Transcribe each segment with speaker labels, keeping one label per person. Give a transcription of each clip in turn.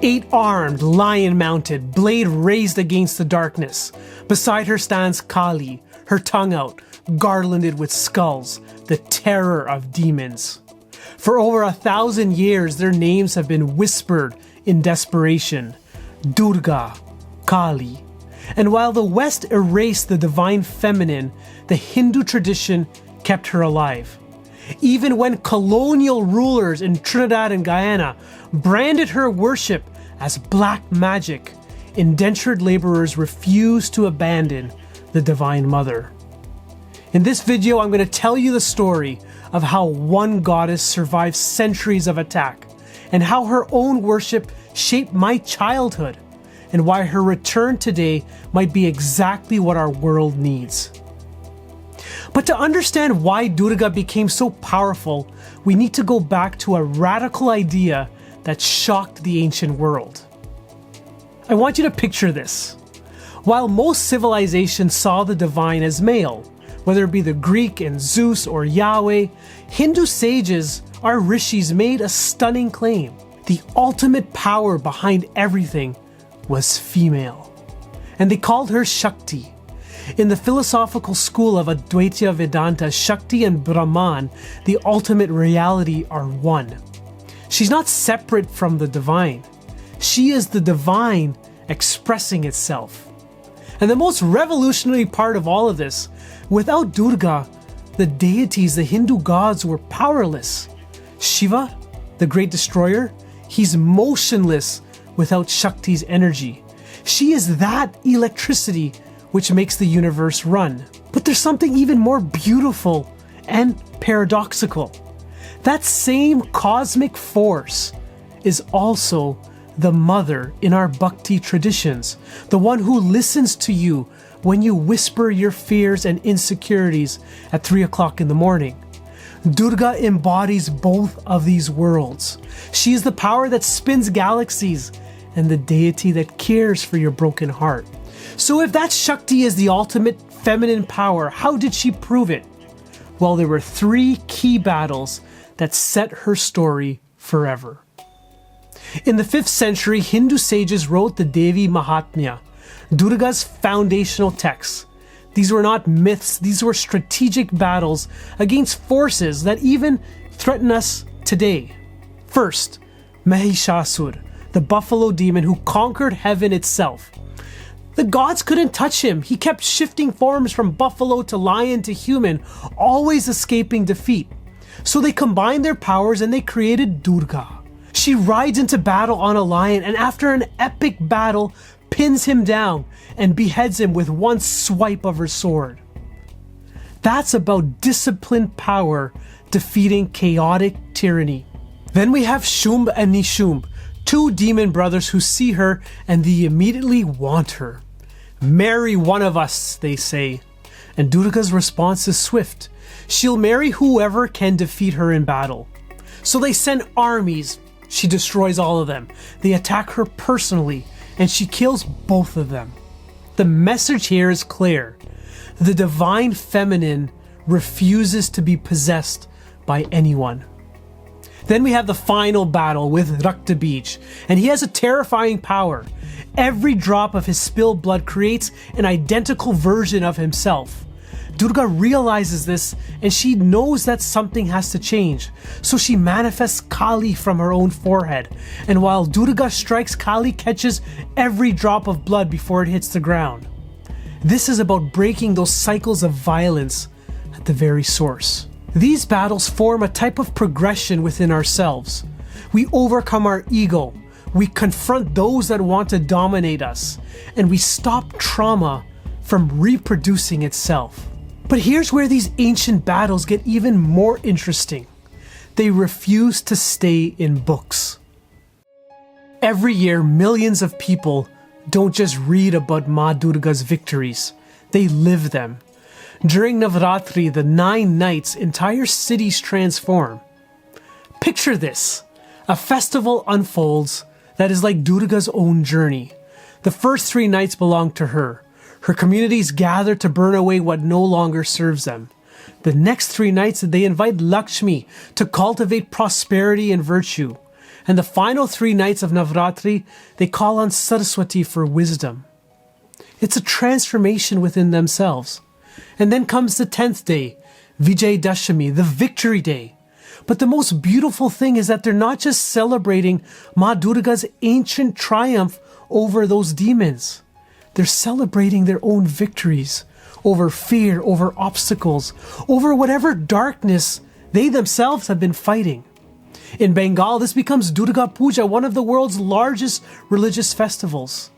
Speaker 1: 8-armed, lion-mounted, blade raised against the darkness. Beside her stands Kali, her tongue out, garlanded with skulls, the terror of demons. For over 1,000 years, their names have been whispered in desperation. Durga, Kali. And while the West erased the divine feminine, the Hindu tradition kept her alive. Even when colonial rulers in Trinidad and Guyana branded her worship as black magic, indentured laborers refused to abandon the Divine Mother. In this video, I'm going to tell you the story of how one goddess survived centuries of attack, and how her own worship shaped my childhood, and why her return today might be exactly what our world needs. But to understand why Durga became so powerful, we need to go back to a radical idea that shocked the ancient world. I want you to picture this. While most civilizations saw the divine as male, whether it be the Greek and Zeus or Yahweh, Hindu sages, our rishis, made a stunning claim. The ultimate power behind everything was female. And they called her Shakti. In the philosophical school of Advaita Vedanta, Shakti and Brahman, the ultimate reality, are one. She's not separate from the divine. She is the divine expressing itself. And the most revolutionary part of all of this, without Durga, the deities, the Hindu gods, were powerless. Shiva, the great destroyer, he's motionless without Shakti's energy. She is that electricity which makes the universe run. But there's something even more beautiful and paradoxical. That same cosmic force is also the mother in our bhakti traditions, the one who listens to you when you whisper your fears and insecurities at 3 o'clock in the morning. Durga embodies both of these worlds. She is the power that spins galaxies and the deity that cares for your broken heart. So if that Shakti is the ultimate feminine power, how did she prove it? Well, there were 3 key battles that set her story forever. In the 5th century, Hindu sages wrote the Devi Mahatmya, Durga's foundational texts. These were not myths, these were strategic battles against forces that even threaten us today. First, Mahishasur, the buffalo demon who conquered heaven itself. The gods couldn't touch him. He kept shifting forms from buffalo to lion to human, always escaping defeat. So they combined their powers and they created Durga. She rides into battle on a lion, and after an epic battle, pins him down and beheads him with one swipe of her sword. That's about disciplined power defeating chaotic tyranny. Then we have Shumb and Nishumb, 2 demon brothers who see her and they immediately want her. Marry one of us, they say. And Durga's response is swift. She'll marry whoever can defeat her in battle. So they send armies. She destroys all of them. They attack her personally, and she kills both of them. The message here is clear. The divine feminine refuses to be possessed by anyone. Then we have the final battle with Rakta Bij, and he has a terrifying power. Every drop of his spilled blood creates an identical version of himself. Durga realizes this, and she knows that something has to change. So she manifests Kali from her own forehead. And while Durga strikes, Kali catches every drop of blood before it hits the ground. This is about breaking those cycles of violence at the very source. These battles form a type of progression within ourselves. We overcome our ego. We confront those that want to dominate us. And we stop trauma from reproducing itself. But here's where these ancient battles get even more interesting. They refuse to stay in books. Every year, millions of people don't just read about Maa Durga's victories, they live them. During Navratri, the 9 nights, entire cities transform. Picture this. A festival unfolds that is like Durga's own journey. The first 3 nights belong to her. Her communities gather to burn away what no longer serves them. The next 3 nights, they invite Lakshmi to cultivate prosperity and virtue. And the final 3 nights of Navratri, they call on Saraswati for wisdom. It's a transformation within themselves. And then comes the 10th day, Vijay Dashami, the victory day. But the most beautiful thing is that they're not just celebrating Maa Durga's ancient triumph over those demons. They're celebrating their own victories over fear, over obstacles, over whatever darkness they themselves have been fighting. In Bengal, this becomes Durga Puja, one of the world's largest religious festivals.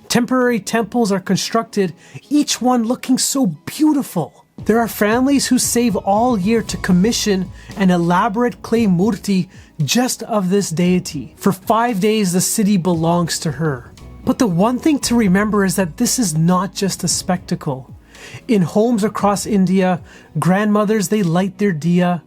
Speaker 1: Temporary temples are constructed, each one looking so beautiful. There are families who save all year to commission an elaborate clay murti just of this deity. For 5 days, the city belongs to her. But the one thing to remember is that this is not just a spectacle. In homes across India, grandmothers, they light their diya,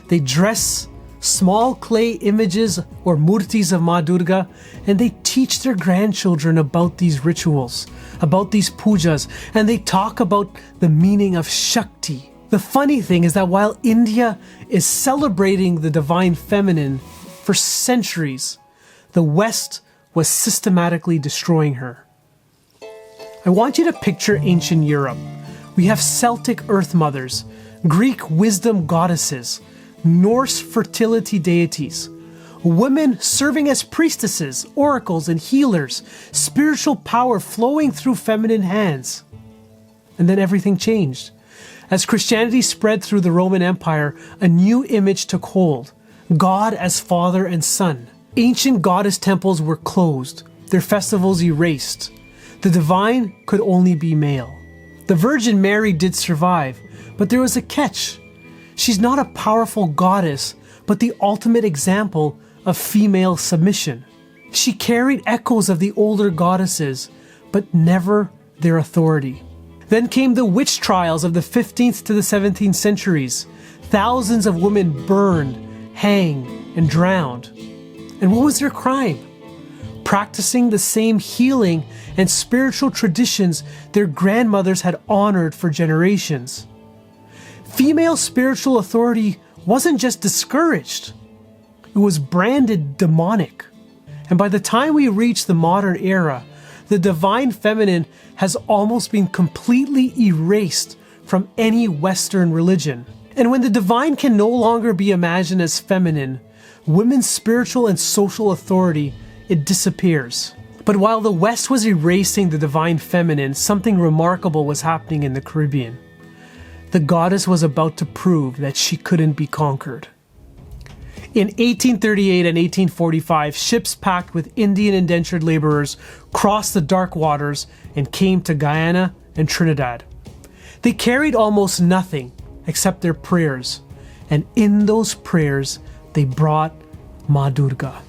Speaker 1: they dress small clay images or murtis of Maa Durga, and they teach their grandchildren about these rituals, about these pujas, and they talk about the meaning of Shakti. The funny thing is that while India is celebrating the divine feminine for centuries, the West was systematically destroying her. I want you to picture ancient Europe. We have Celtic earth mothers, Greek wisdom goddesses, Norse fertility deities, women serving as priestesses, oracles, and healers, spiritual power flowing through feminine hands. And then everything changed. As Christianity spread through the Roman Empire, a new image took hold: God as Father and Son. Ancient goddess temples were closed, their festivals erased. The divine could only be male. The Virgin Mary did survive, but there was a catch. She's not a powerful goddess, but the ultimate example of female submission. She carried echoes of the older goddesses, but never their authority. Then came the witch trials of the 15th to the 17th centuries. Thousands of women burned, hanged, and drowned. And what was their crime? Practicing the same healing and spiritual traditions their grandmothers had honored for generations. Female spiritual authority wasn't just discouraged, it was branded demonic. And by the time we reach the modern era, the divine feminine has almost been completely erased from any Western religion. And when the divine can no longer be imagined as feminine, women's spiritual and social authority, it disappears. But while the West was erasing the divine feminine, something remarkable was happening in the Caribbean. The goddess was about to prove that she couldn't be conquered. In 1838 and 1845, ships packed with Indian indentured laborers crossed the dark waters and came to Guyana and Trinidad. They carried almost nothing except their prayers, and in those prayers, they brought Maa Durga.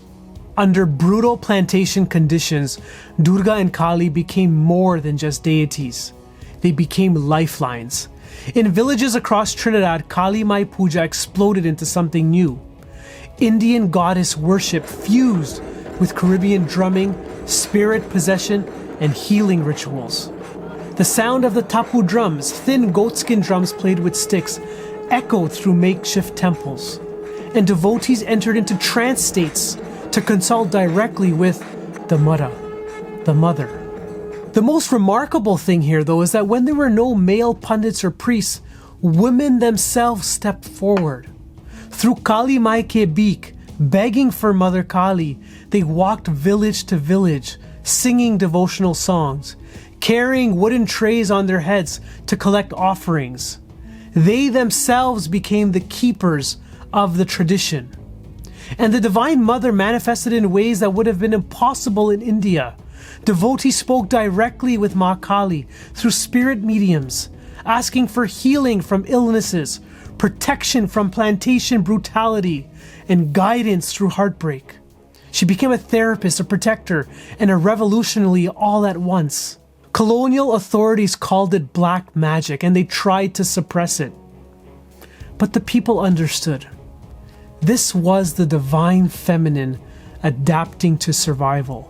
Speaker 1: Under brutal plantation conditions, Durga and Kali became more than just deities. They became lifelines. In villages across Trinidad, Kali Mai Puja exploded into something new. Indian goddess worship fused with Caribbean drumming, spirit possession, and healing rituals. The sound of the tapu drums, thin goatskin drums played with sticks, echoed through makeshift temples, and devotees entered into trance states to consult directly with the Mother. The most remarkable thing here, though, is that when there were no male pundits or priests, women themselves stepped forward. Through Kali Mai Ke Beek, begging for Mother Kali, they walked village to village, singing devotional songs, carrying wooden trays on their heads to collect offerings. They themselves became the keepers of the tradition. And the Divine Mother manifested in ways that would have been impossible in India. Devotees spoke directly with Maa Kali through spirit mediums, asking for healing from illnesses, protection from plantation brutality, and guidance through heartbreak. She became a therapist, a protector, and a revolutionary all at once. Colonial authorities called it black magic, and they tried to suppress it. But the people understood. This was the divine feminine adapting to survival.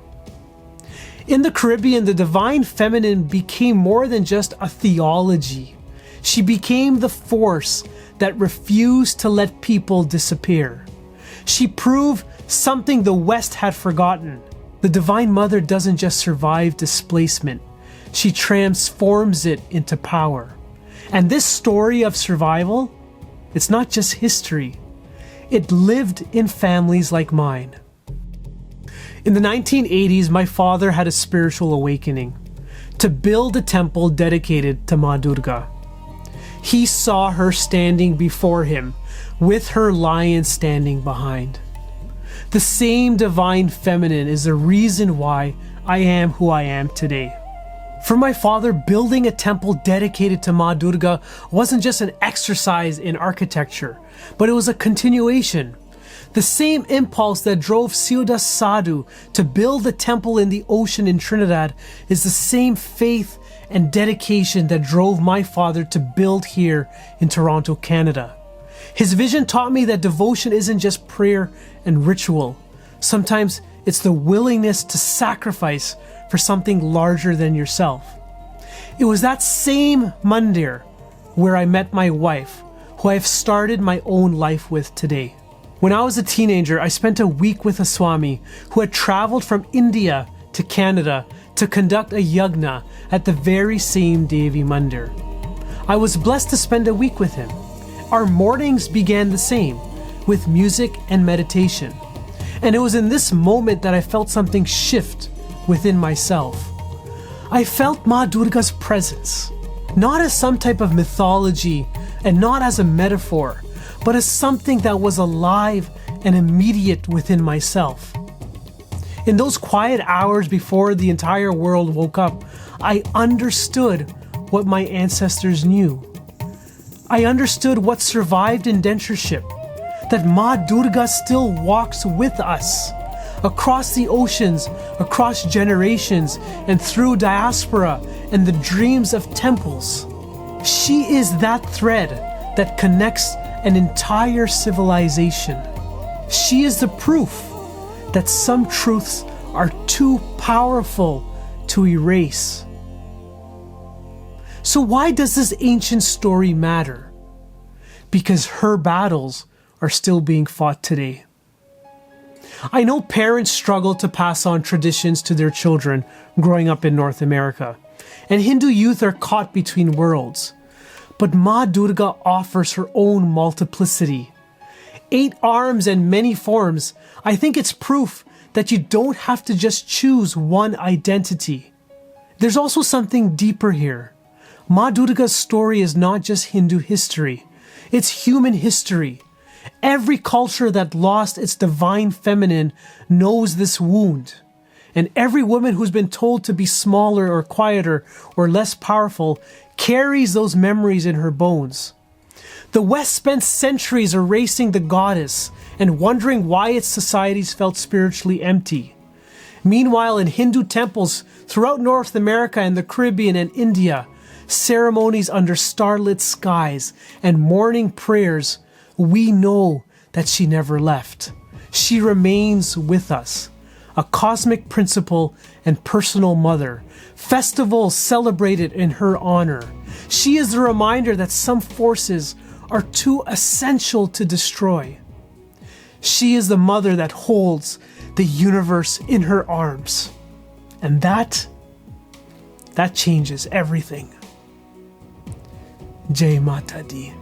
Speaker 1: In the Caribbean, the divine feminine became more than just a theology. She became the force that refused to let people disappear. She proved something the West had forgotten. The Divine Mother doesn't just survive displacement, she transforms it into power. And this story of survival, it's not just history. It lived in families like mine. In the 1980s, my father had a spiritual awakening to build a temple dedicated to Maa Durga. He saw her standing before him, with her lion standing behind. The same divine feminine is the reason why I am who I am today. For my father, building a temple dedicated to Maa Durga wasn't just an exercise in architecture, but it was a continuation. The same impulse that drove Siuda Sadhu to build a temple in the ocean in Trinidad is the same faith and dedication that drove my father to build here in Toronto, Canada. His vision taught me that devotion isn't just prayer and ritual. Sometimes it's the willingness to sacrifice for something larger than yourself. It was that same mandir where I met my wife, who I've started my own life with today. When I was a teenager, I spent a week with a Swami who had traveled from India to Canada to conduct a yagna at the very same Devi Mandir. I was blessed to spend a week with him. Our mornings began the same, with music and meditation. And it was in this moment that I felt something shift within myself. I felt Maa Durga's presence, not as some type of mythology and not as a metaphor, but as something that was alive and immediate within myself. In those quiet hours before the entire world woke up, I understood what my ancestors knew. I understood what survived indentureship, that Maa Durga still walks with us, across the oceans, across generations, and through diaspora and the dreams of temples. She is that thread that connects an entire civilization. She is the proof that some truths are too powerful to erase. So why does this ancient story matter? Because her battles are still being fought today. I know parents struggle to pass on traditions to their children growing up in North America, and Hindu youth are caught between worlds. But Maa Durga offers her own multiplicity. 8 arms and many forms. I think it's proof that you don't have to just choose one identity. There's also something deeper here. Maa Durga's story is not just Hindu history. It's human history. Every culture that lost its divine feminine knows this wound. And every woman who's been told to be smaller or quieter or less powerful carries those memories in her bones. The West spent centuries erasing the goddess and wondering why its societies felt spiritually empty. Meanwhile, in Hindu temples throughout North America and the Caribbean and India, ceremonies under starlit skies and morning prayers, we know that she never left. She remains with us, a cosmic principle and personal mother. Festivals celebrated in her honor. She is the reminder that some forces are too essential to destroy. She is the mother that holds the universe in her arms. And that changes everything. Jai Mata Di.